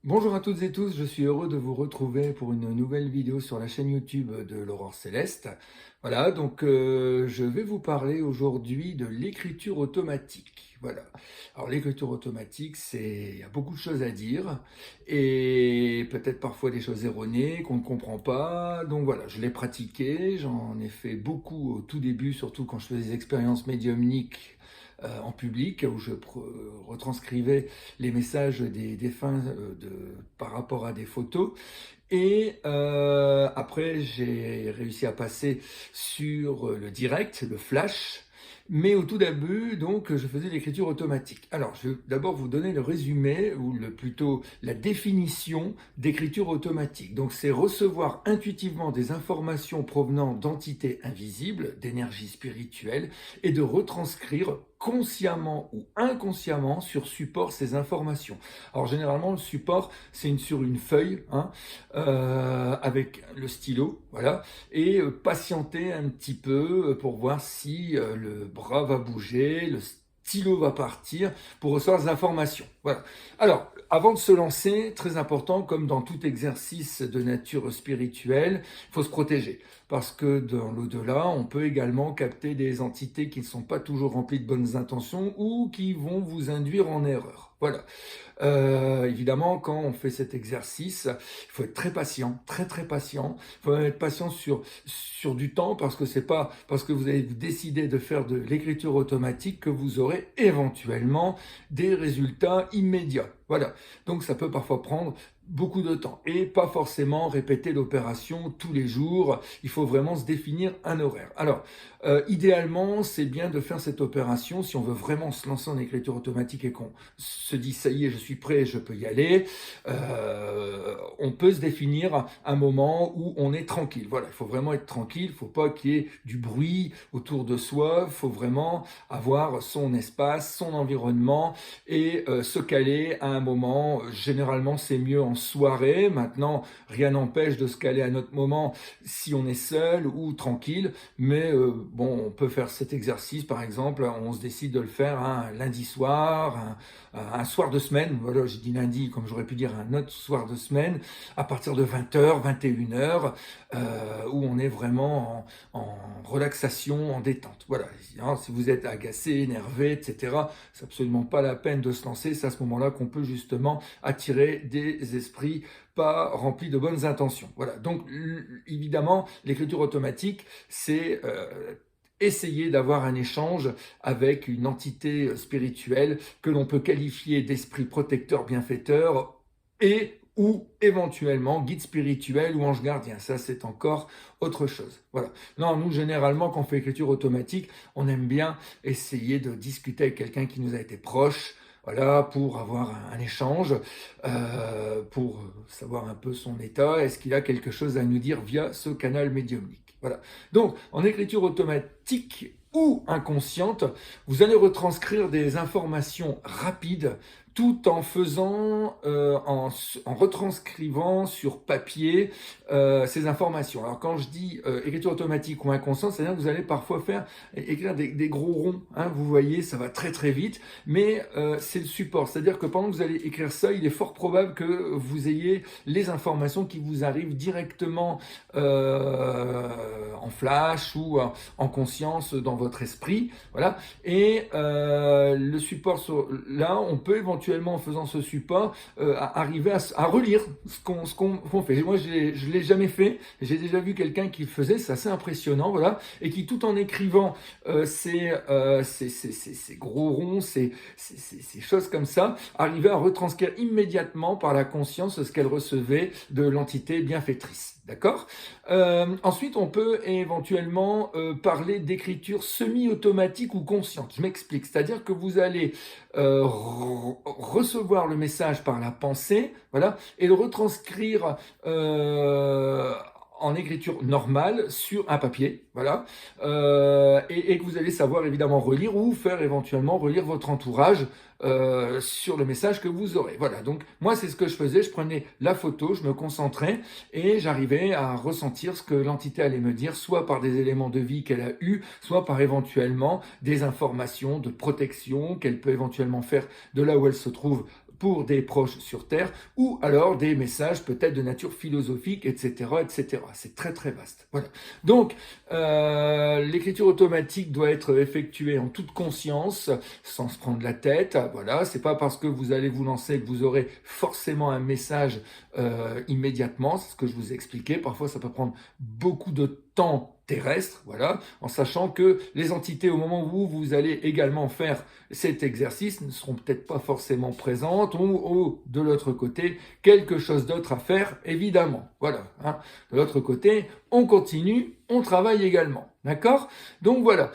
Bonjour à toutes et tous, je suis heureux de vous retrouver pour une nouvelle vidéo sur la chaîne YouTube de l'Aurore Céleste. Voilà, donc je vais vous parler aujourd'hui de l'écriture automatique. Voilà. Alors l'écriture automatique, il y a beaucoup de choses à dire et peut-être parfois des choses erronées qu'on ne comprend pas. Donc voilà, je l'ai pratiqué, j'en ai fait beaucoup au tout début, surtout quand je faisais des expériences médiumniques en public où je retranscrivais les messages des défunts par rapport à des photos. Et après, j'ai réussi à passer sur le direct, le flash. Mais au tout début, donc, je faisais l'écriture automatique. Alors, je vais d'abord vous donner le résumé, ou plutôt la définition d'écriture automatique. Donc, c'est recevoir intuitivement des informations provenant d'entités invisibles, d'énergie spirituelle, et de retranscrire consciemment ou inconsciemment sur support ces informations. Alors généralement le support c'est sur une feuille, hein, avec le stylo, voilà, et patienter un petit peu pour voir si le bras va bouger, le stylo va partir pour recevoir des informations. Voilà. Alors, avant de se lancer, très important, comme dans tout exercice de nature spirituelle, il faut se protéger. Parce que dans l'au-delà, on peut également capter des entités qui ne sont pas toujours remplies de bonnes intentions ou qui vont vous induire en erreur. Voilà. Évidemment, quand on fait cet exercice, il faut être très patient, très patient. Il faut être patient sur du temps parce que c'est pas parce que vous avez décidé de faire de l'écriture automatique que vous aurez éventuellement des résultats immédiats. Voilà. Donc ça peut parfois prendre beaucoup de temps et pas forcément répéter l'opération tous les jours. Il faut vraiment se définir un horaire. Alors, idéalement, c'est bien de faire cette opération si on veut vraiment se lancer en écriture automatique et qu'on se dit ça y est, je suis prêt, je peux y aller. On peut se définir un moment où on est tranquille. Voilà, il faut vraiment être tranquille. Il ne faut pas qu'il y ait du bruit autour de soi. Il faut vraiment avoir son espace, son environnement et se caler à un moment. Généralement, c'est mieux en soirée. Maintenant, rien n'empêche de se caler à un autre moment si on est seul ou tranquille. Mais bon, on peut faire cet exercice, par exemple, on se décide de le faire un lundi soir, un soir de semaine, voilà, j'ai dit lundi, comme j'aurais pu dire un autre soir de semaine, à partir de 20h, 21h, où on est vraiment en relaxation, en détente. Voilà, si vous êtes agacé, énervé, etc., c'est absolument pas la peine de se lancer, c'est à ce moment-là qu'on peut justement attirer des esprits pas remplis de bonnes intentions. Voilà, donc évidemment, l'écriture automatique, c'est essayer d'avoir un échange avec une entité spirituelle que l'on peut qualifier d'esprit protecteur, bienfaiteur et ou éventuellement guide spirituel ou ange gardien. Ça, c'est encore autre chose. Voilà. Non, nous, généralement, quand on fait écriture automatique, on aime bien essayer de discuter avec quelqu'un qui nous a été proche, voilà, pour avoir un échange, pour savoir un peu son état, est-ce qu'il a quelque chose à nous dire via ce canal médiumnique. Voilà. Donc, en écriture automatique ou inconsciente, vous allez retranscrire des informations rapides tout en faisant, en retranscrivant sur papier ces informations. Alors quand je dis écriture automatique ou inconsciente, c'est-à-dire que vous allez parfois écrire des gros ronds, hein, vous voyez, ça va très vite, mais c'est le support, c'est-à-dire que pendant que vous allez écrire ça, il est fort probable que vous ayez les informations qui vous arrivent directement en flash ou en conscience dans votre esprit, voilà, et le support là, on peut éventuellement en faisant ce support arriver à relire ce qu'on fait. Moi, je l'ai jamais fait. J'ai déjà vu quelqu'un qui le faisait. C'est assez impressionnant, voilà, et qui tout en écrivant ces gros ronds, ces choses comme ça, arrivait à retranscrire immédiatement par la conscience ce qu'elle recevait de l'entité bienfaitrice. D'accord. Ensuite, on peut éventuellement parler d'écriture semi-automatique ou consciente. Je m'explique. C'est-à-dire que vous allez recevoir le message par la pensée, voilà, et le retranscrire en écriture normale sur un papier, voilà, et que vous allez savoir évidemment relire ou faire éventuellement relire votre entourage sur le message que vous aurez. Voilà, donc moi c'est ce que je faisais, je prenais la photo, je me concentrais et j'arrivais à ressentir ce que l'entité allait me dire, soit par des éléments de vie qu'elle a eus, soit par éventuellement des informations de protection qu'elle peut éventuellement faire de là où elle se trouve pour des proches sur Terre, ou alors des messages peut-être de nature philosophique, etc., etc. C'est très très vaste. Voilà. Donc, l'écriture automatique doit être effectuée en toute conscience, sans se prendre la tête. Voilà, c'est pas parce que vous allez vous lancer que vous aurez forcément un message immédiatement. C'est ce que je vous ai expliqué. Parfois, ça peut prendre beaucoup de temps terrestre, voilà, en sachant que les entités, au moment où vous allez également faire cet exercice, ne seront peut-être pas forcément présentes, ou de l'autre côté, quelque chose d'autre à faire, évidemment. Voilà, hein. De l'autre côté, on continue, on travaille également, d'accord? Donc voilà.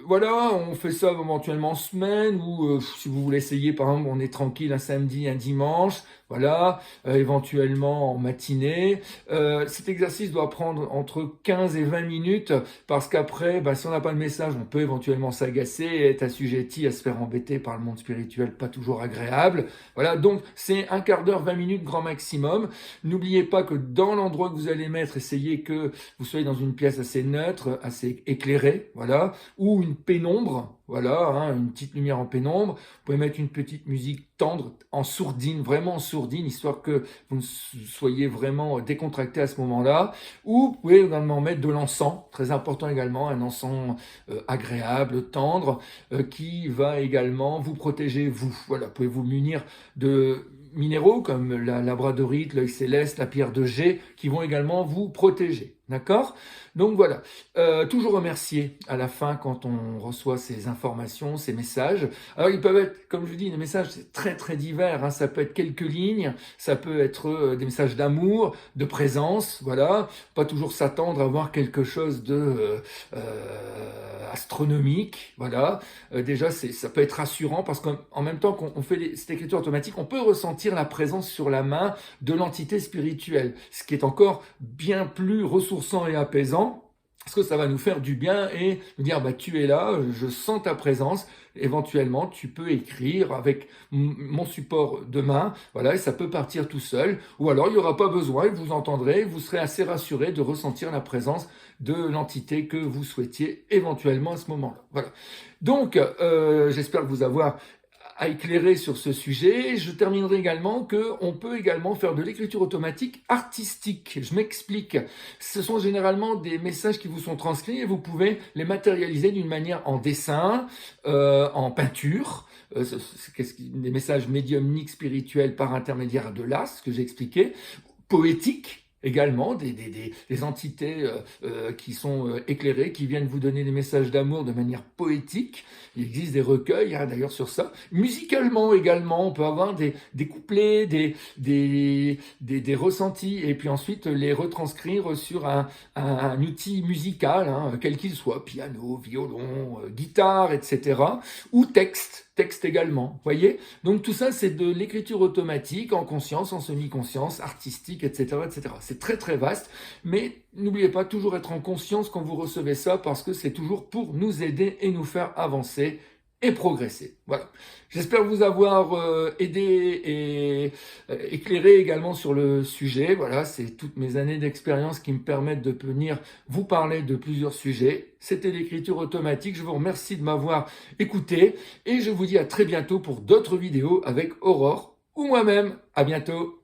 Voilà, on fait ça éventuellement en semaine, ou si vous voulez essayer, par exemple, on est tranquille un samedi, un dimanche, voilà, éventuellement en matinée. Cet exercice doit prendre entre 15 et 20 minutes, parce qu'après, si on n'a pas de message, on peut éventuellement s'agacer et être assujetti à se faire embêter par le monde spirituel, pas toujours agréable. Voilà, donc c'est un quart d'heure, 20 minutes grand maximum. N'oubliez pas que dans l'endroit que vous allez mettre, essayez que vous soyez dans une pièce assez neutre, assez éclairée, voilà, ou une pénombre, voilà, hein, une petite lumière en pénombre. Vous pouvez mettre une petite musique tendre, en sourdine, vraiment en sourdine, histoire que vous ne soyez vraiment décontracté à ce moment-là. Ou vous pouvez également mettre de l'encens, très important également, un encens agréable, tendre, qui va également vous protéger, vous. Voilà, vous pouvez vous munir de minéraux comme la labradorite, l'œil céleste, la pierre de jet, qui vont également vous protéger. D'accord? Donc voilà, toujours remercier à la fin quand on reçoit ces informations, ces messages. Alors ils peuvent être, comme je vous dis, les messages c'est très très divers, hein. Ça peut être quelques lignes, ça peut être des messages d'amour, de présence, voilà. Pas toujours s'attendre à voir quelque chose de astronomique, voilà. Déjà ça peut être rassurant parce qu'en même temps qu'on fait cette écriture automatique, on peut ressentir la présence sur la main de l'entité spirituelle, ce qui est encore bien plus ressourçant et apaisant, parce que ça va nous faire du bien et nous dire tu es là, je sens ta présence. Éventuellement tu peux écrire avec mon support de main, voilà, et ça peut partir tout seul, ou alors il n'y aura pas besoin et vous entendrez, vous serez assez rassuré de ressentir la présence de l'entité que vous souhaitiez éventuellement à ce moment-là. Voilà. Donc j'espère vous avoir à éclairer sur ce sujet. Je terminerai également qu'on peut également faire de l'écriture automatique artistique. Je m'explique. Ce sont généralement des messages qui vous sont transcrits et vous pouvez les matérialiser d'une manière en dessin, en peinture, des messages médiumniques spirituels par intermédiaire de l'art, ce que j'ai expliqué, poétique, également, des entités qui sont éclairées, qui viennent vous donner des messages d'amour de manière poétique. Il existe des recueils, hein, d'ailleurs, sur ça. Musicalement également, on peut avoir des couplets, des ressentis, et puis ensuite les retranscrire sur un outil musical, hein, quel qu'il soit, piano, violon, guitare, etc., ou texte également, voyez. Donc tout ça, c'est de l'écriture automatique, en conscience, en semi-conscience, artistique, etc., etc. C'est très très vaste, mais n'oubliez pas toujours être en conscience quand vous recevez ça, parce que c'est toujours pour nous aider et nous faire avancer et progresser. Voilà. J'espère vous avoir aidé et éclairé également sur le sujet. Voilà, c'est toutes mes années d'expérience qui me permettent de venir vous parler de plusieurs sujets. C'était l'écriture automatique. Je vous remercie de m'avoir écouté et je vous dis à très bientôt pour d'autres vidéos avec Aurore ou moi-même. À bientôt.